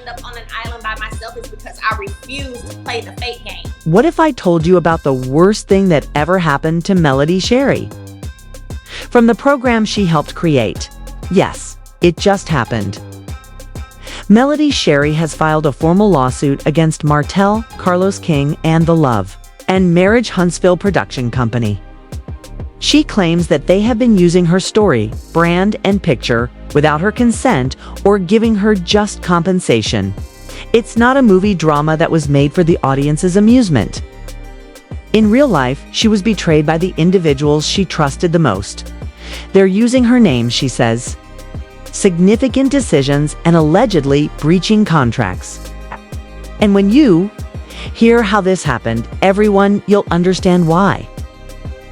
end up on an island by myself is because I refuse to play the fake game. What if I told you about the worst thing that ever happened to Melody Shari? From the program she helped create. Yes, it just happened. Melody Shari has filed a formal lawsuit against Martell, Carlos King, and The Love and Marriage Huntsville production company. She claims that they have been using her story, brand, and picture without her consent or giving her just compensation. It's not a movie drama that was made for the audience's amusement. In real life, she was betrayed by the individuals she trusted the most. They're using her name, she says. Significant decisions and allegedly breaching contracts. And when you hear how this happened, everyone, you'll understand why.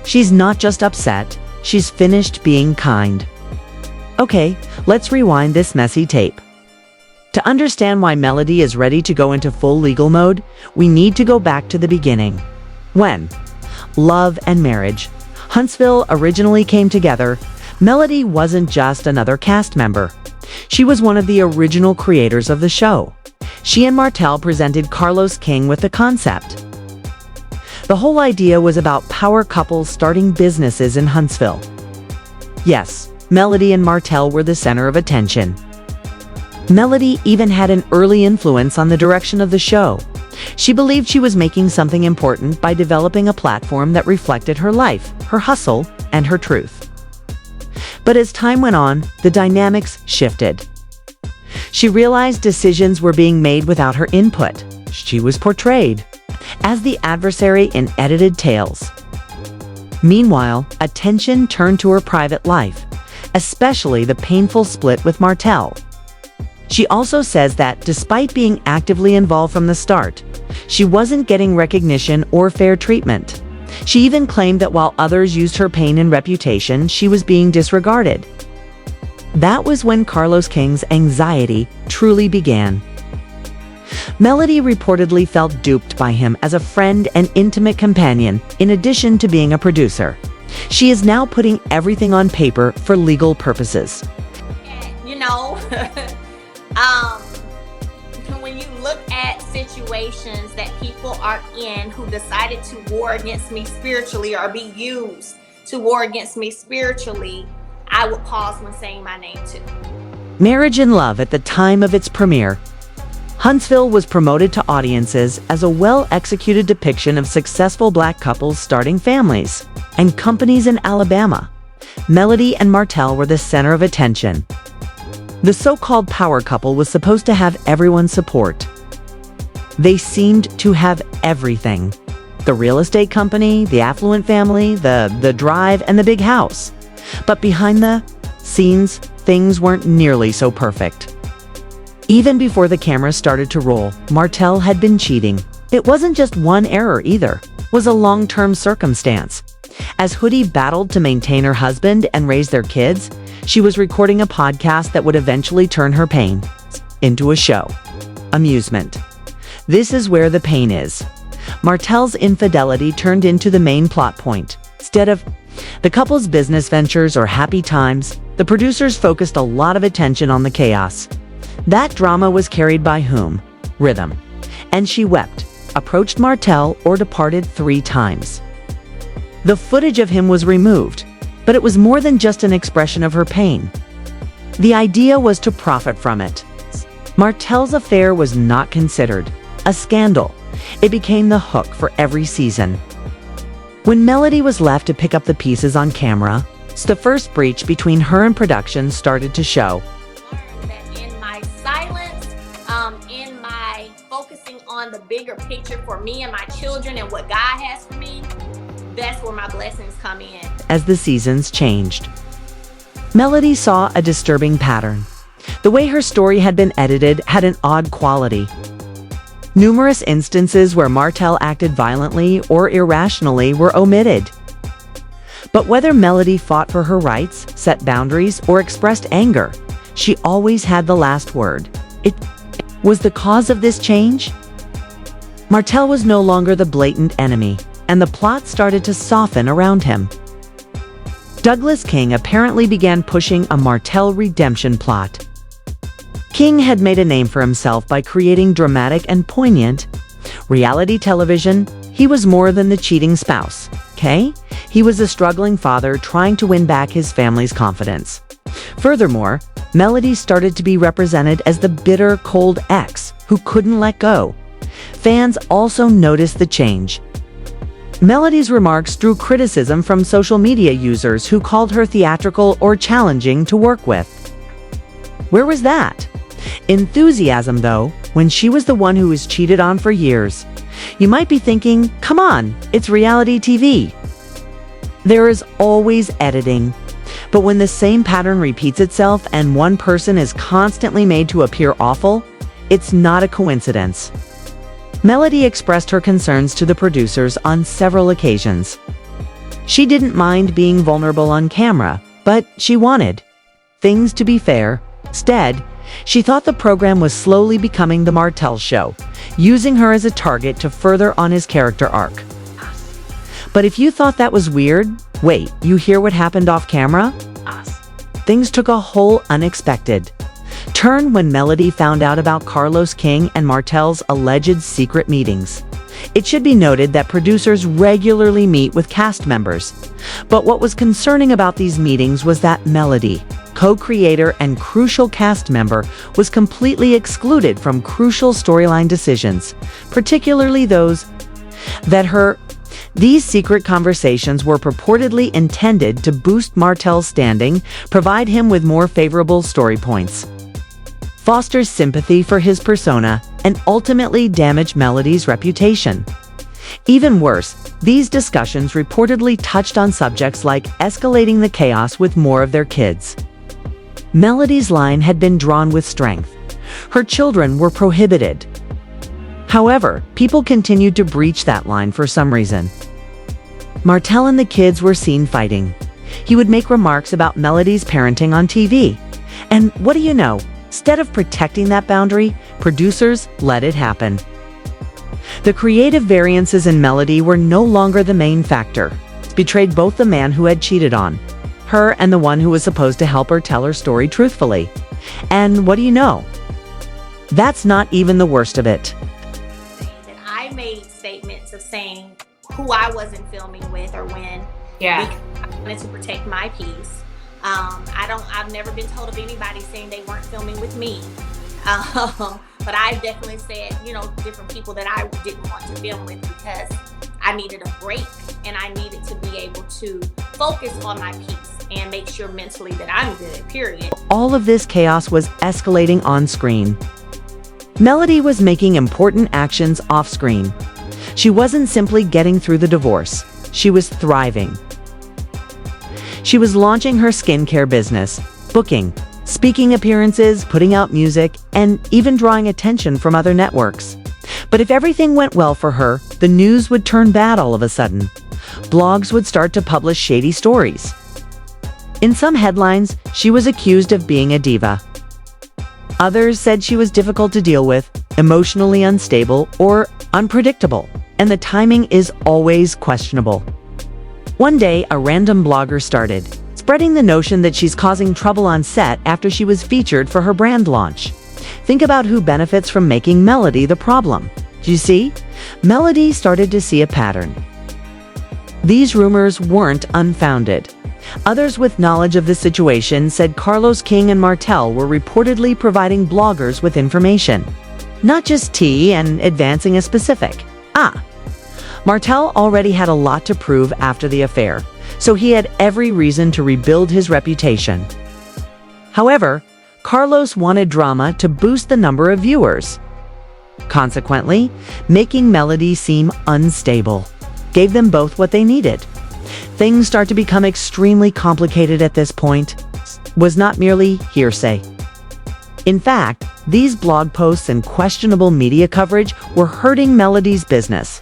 She's not just upset, she's finished being kind. Okay, let's rewind this messy tape. To understand why Melody is ready to go into full legal mode, we need to go back to the beginning. When love and marriage, Huntsville originally came together, Melody wasn't just another cast member. She was one of the original creators of the show. She and Martell presented Carlos King with the concept. The whole idea was about power couples starting businesses in Huntsville. Yes, Melody and Martell were the center of attention. Melody even had an early influence on the direction of the show. She believed she was making something important by developing a platform that reflected her life, her hustle, and her truth. But as time went on, the dynamics shifted. She realized decisions were being made without her input. She was portrayed as the adversary in edited tales. Meanwhile, attention turned to her private life, especially the painful split with Martell. She also says that despite being actively involved from the start, she wasn't getting recognition or fair treatment. She even claimed that while others used her pain and reputation, she was being disregarded. That was when Carlos King's anxiety truly began. Melody reportedly felt duped by him as a friend and intimate companion, in addition to being a producer. She is now putting everything on paper for legal purposes. You know, when you look at situations that people are in who decided to war against me spiritually or be used to war against me spiritually, I would pause when saying my name too. Marriage and Love at the time of its premiere, Huntsville was promoted to audiences as a well-executed depiction of successful Black couples starting families and companies in Alabama. Melody and Martell were the center of attention. The so-called power couple was supposed to have everyone's support. They seemed to have everything. The real estate company, the affluent family, the drive, and the big house. But behind the scenes, things weren't nearly so perfect. Even before the cameras started to roll, Martell had been cheating. It wasn't just one error either. It was a long-term circumstance. As Hoodie battled to maintain her husband and raise their kids, she was recording a podcast that would eventually turn her pain into a show. Amusement. This is where the pain is. Martell's infidelity turned into the main plot point. Instead of the couple's business ventures or happy times, the producers focused a lot of attention on the chaos. That drama was carried by whom? Rhythm. And she wept, approached Martell, or departed 3 times. The footage of him was removed, but it was more than just an expression of her pain. The idea was to profit from it. Martell's affair was not considered a scandal. It became the hook for every season. When Melody was left to pick up the pieces on camera, the first breach between her and production started to show. That in my silence, in my focusing on the bigger picture for me and my children and what God has for me, that's where my blessings come in. As the seasons changed, Melody saw a disturbing pattern. The way her story had been edited had an odd quality. Numerous instances where Martell acted violently or irrationally were omitted. But whether Melody fought for her rights, set boundaries, or expressed anger, she always had the last word. It was the cause of this change. Martell was no longer the blatant enemy, and the plot started to soften around him. Douglas King apparently began pushing a Martell redemption plot. King had made a name for himself by creating dramatic and poignant reality television. He was more than the cheating spouse, okay? He was a struggling father trying to win back his family's confidence. Furthermore, Melody started to be represented as the bitter, cold ex who couldn't let go. Fans also noticed the change. Melody's remarks drew criticism from social media users who called her theatrical or challenging to work with. Where was that enthusiasm, though, when she was the one who was cheated on for years? You might be thinking, come on, it's reality TV. There is always editing. But when the same pattern repeats itself and one person is constantly made to appear awful, it's not a coincidence. Melody expressed her concerns to the producers on several occasions. She didn't mind being vulnerable on camera, but she wanted things to be fair. Instead, she thought the program was slowly becoming the Martell show, using her as a target to further on his character arc. But if you thought that was weird, wait, you hear what happened off camera? Things took a whole unexpected turn when Melody found out about Carlos King and Martell's alleged secret meetings. It should be noted that producers regularly meet with cast members. But what was concerning about these meetings was that Melody, co-creator and crucial cast member, was completely excluded from crucial storyline decisions, particularly those that these secret conversations were purportedly intended to boost Martell's standing, provide him with more favorable story points, foster sympathy for his persona, and ultimately damage Melody's reputation. Even worse, these discussions reportedly touched on subjects like escalating the chaos with more of their kids. Melody's line had been drawn with strength. Her children were prohibited. However, people continued to breach that line for some reason. Martell and the kids were seen fighting. He would make remarks about Melody's parenting on TV. And what do you know? Instead of protecting that boundary, producers let it happen. The creative variances in Melody were no longer the main factor. It betrayed both the man who had cheated on her and the one who was supposed to help her tell her story truthfully. And what do you know? That's not even the worst of it. That I made statements of saying who I wasn't filming with or when. Yeah. Because I wanted to protect my peace. I've never been told of anybody saying they weren't filming with me. But I definitely said, different people that I didn't want to film with because I needed a break and I needed to be able to focus on my peace and make sure mentally that I'm good, period. All of this chaos was escalating on screen. Melody was making important actions off screen. She wasn't simply getting through the divorce. She was thriving. She was launching her skincare business, booking, speaking appearances, putting out music, and even drawing attention from other networks. But if everything went well for her, the news would turn bad all of a sudden. Blogs would start to publish shady stories. In some headlines, she was accused of being a diva. Others said she was difficult to deal with, emotionally unstable, or unpredictable, and the timing is always questionable. One day, a random blogger started spreading the notion that she's causing trouble on set after she was featured for her brand launch. Think about who benefits from making Melody the problem. Do you see? Melody started to see a pattern. These rumors weren't unfounded. Others with knowledge of the situation said Carlos King and Martell were reportedly providing bloggers with information, not just tea and advancing a specific. Martell already had a lot to prove after the affair, so he had every reason to rebuild his reputation. However, Carlos wanted drama to boost the number of viewers. Consequently, making Melody seem unstable gave them both what they needed. Things start to become extremely complicated at this point. Was not merely hearsay. In fact, these blog posts and questionable media coverage were hurting Melody's business.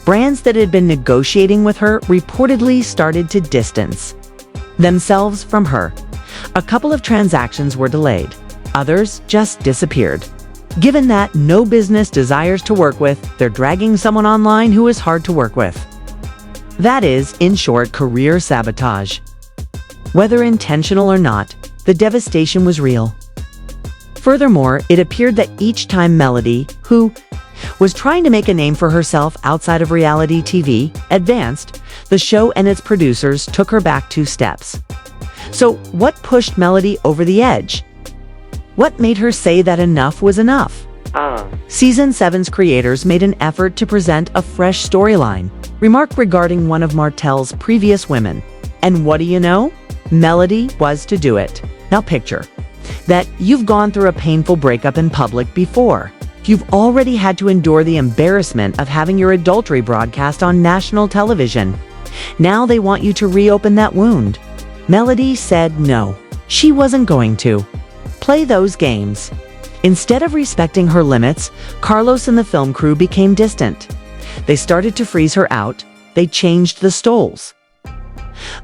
Brands that had been negotiating with her reportedly started to distance themselves from her. A couple of transactions were delayed. Others just disappeared. Given that no business desires to work with, they're dragging someone online who is hard to work with. That is, in short, career sabotage. Whether intentional or not, the devastation was real. Furthermore, it appeared that each time Melody, who was trying to make a name for herself outside of reality TV, advanced, the show and its producers took her back 2 steps. So, what pushed Melody over the edge? What made her say that enough was enough? Season 7's creators made an effort to present a fresh storyline, remarked regarding one of Martell's previous women. And what do you know? Melody was to do it. Now picture that you've gone through a painful breakup in public before. You've already had to endure the embarrassment of having your adultery broadcast on national television. Now they want you to reopen that wound. Melody said no, she wasn't going to play those games. Instead of respecting her limits, Carlos and the film crew became distant. They started to freeze her out. They changed the stoles.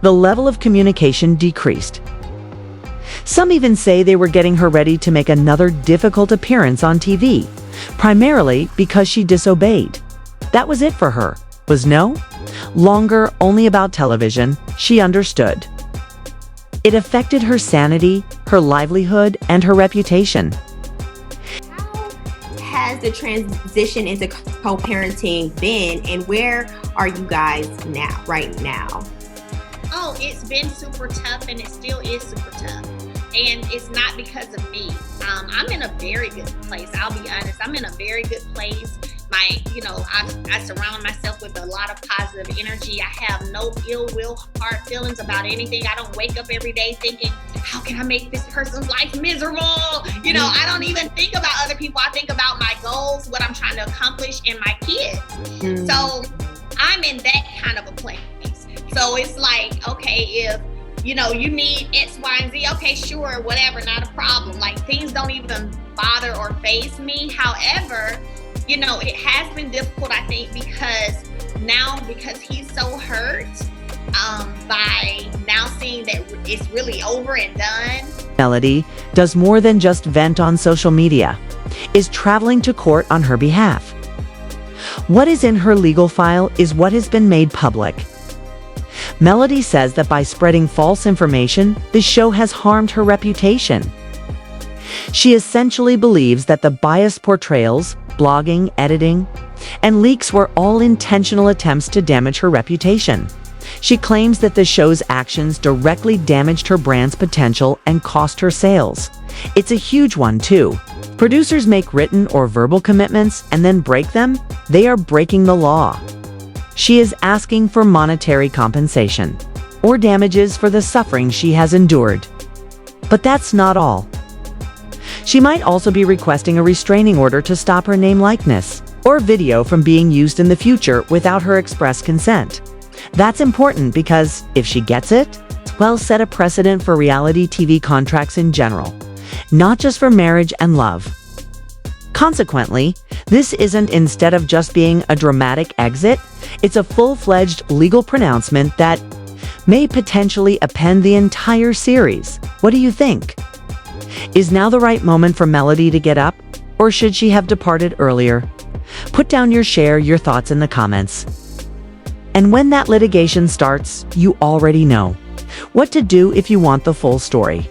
The level of communication decreased. Some even say they were getting her ready to make another difficult appearance on TV, primarily because she disobeyed. That was it for her, was no longer only about television. She understood. It affected her sanity, her livelihood, and her reputation. Has the transition into co-parenting been, and where are you guys right now? Oh, it's been super tough, and it still is super tough. And it's not because of me. I'm in a very good place. I'll be honest. I'm in a very good place. I surround myself with a lot of positive energy. I have no ill will, hard feelings about anything. I don't wake up every day thinking, how can I make this person's life miserable? I don't even think about other people. I think about my goals, what I'm trying to accomplish, and my kids. So I'm in that kind of a place. So it's like, okay, if you need X, Y, and Z, okay, sure, whatever, not a problem. Like, things don't even bother or faze me. However, it has been difficult, I think, because he's so hurt, by now seeing that it's really over and done. Melody does more than just vent on social media, is traveling to court on her behalf. What is in her legal file is what has been made public. Melody says that by spreading false information, the show has harmed her reputation. She essentially believes that the biased portrayals, blogging, editing, and leaks were all intentional attempts to damage her reputation. She claims that the show's actions directly damaged her brand's potential and cost her sales. It's a huge one, too. Producers make written or verbal commitments and then break them. They are breaking the law. She is asking for monetary compensation or damages for the suffering she has endured. But that's not all. She might also be requesting a restraining order to stop her name, likeness, or video from being used in the future without her express consent. That's important because if she gets it, well, set a precedent for reality TV contracts in general, not just for marriage and love. Consequently, this isn't, instead of just being a dramatic exit, it's a full-fledged legal pronouncement that may potentially upend the entire series. What do you think? Is now the right moment for Melody to get up, or should she have departed earlier? Put down your thoughts in the comments. And when that litigation starts, you already know what to do if you want the full story.